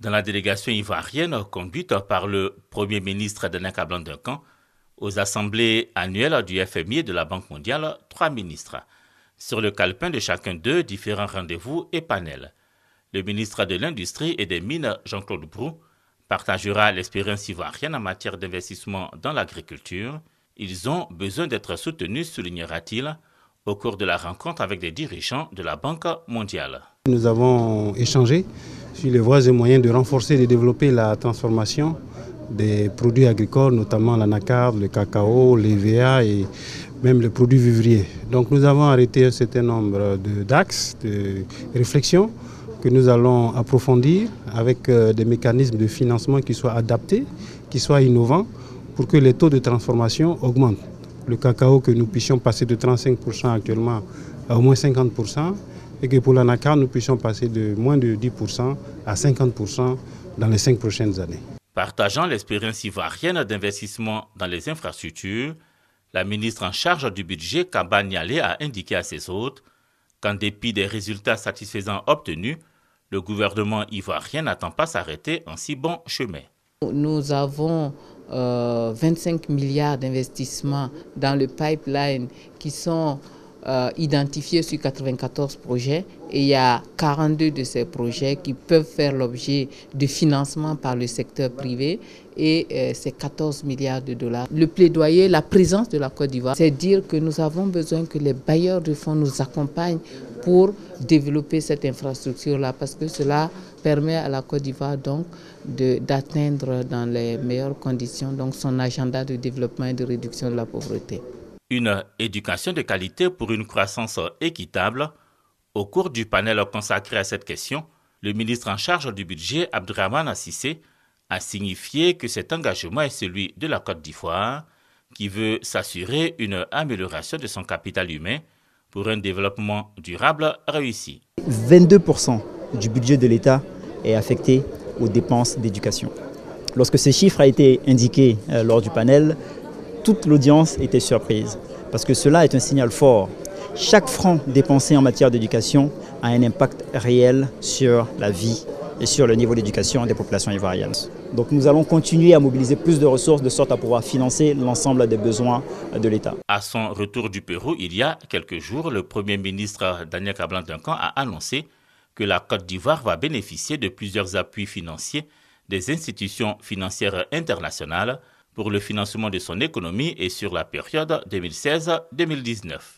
Dans la délégation ivoirienne conduite par le Premier ministre Danek Ablan-Duncan, aux assemblées annuelles du FMI et de la Banque mondiale, 3 ministres. Sur le calepin de chacun d'eux, différents rendez-vous et panels. Le ministre de l'Industrie et des Mines, Jean-Claude Brou, partagera l'expérience ivoirienne en matière d'investissement dans l'agriculture. Ils ont besoin d'être soutenus, soulignera-t-il, au cours de la rencontre avec des dirigeants de la Banque mondiale. Nous avons échangé sur les voies et moyens de renforcer et de développer la transformation des produits agricoles, notamment l'anacarde, le cacao, l'EVA et même les produits vivriers. Donc nous avons arrêté un certain nombre d'axes de réflexion que nous allons approfondir avec des mécanismes de financement qui soient adaptés, qui soient innovants pour que les taux de transformation augmentent. Le cacao, que nous puissions passer de 35% actuellement à au moins 50%, et que pour l'anacarde, nous puissions passer de moins de 10% à 50% dans les 5 prochaines années. Partageant l'expérience ivoirienne d'investissement dans les infrastructures, la ministre en charge du budget, Kaba Nialé, a indiqué à ses hôtes qu'en dépit des résultats satisfaisants obtenus, le gouvernement ivoirien n'attend pas s'arrêter en si bon chemin. Nous avons 25 milliards d'investissements dans le pipeline qui sont identifiés sur 94 projets et il y a 42 de ces projets qui peuvent faire l'objet de financement par le secteur privé et c'est 14 milliards de dollars. Le plaidoyer, la présence de la Côte d'Ivoire, c'est dire que nous avons besoin que les bailleurs de fonds nous accompagnent pour développer cette infrastructure-là parce que cela permet à la Côte d'Ivoire donc d'atteindre dans les meilleures conditions donc son agenda de développement et de réduction de la pauvreté. Une éducation de qualité pour une croissance équitable. Au cours du panel consacré à cette question, le ministre en charge du budget, Abdourahmane Cissé, a signifié que cet engagement est celui de la Côte d'Ivoire, qui veut s'assurer une amélioration de son capital humain pour un développement durable réussi. 22% du budget de l'État est affecté aux dépenses d'éducation. Lorsque ce chiffre a été indiqué lors du panel, toute l'audience était surprise, parce que cela est un signal fort. Chaque franc dépensé en matière d'éducation a un impact réel sur la vie et sur le niveau d'éducation des populations ivoiriennes. Donc nous allons continuer à mobiliser plus de ressources de sorte à pouvoir financer l'ensemble des besoins de l'État. À son retour du Pérou, il y a quelques jours, le Premier ministre Danek Ablan-Duncan a annoncé que la Côte d'Ivoire va bénéficier de plusieurs appuis financiers des institutions financières internationales pour le financement de son économie et sur la période 2016-2019.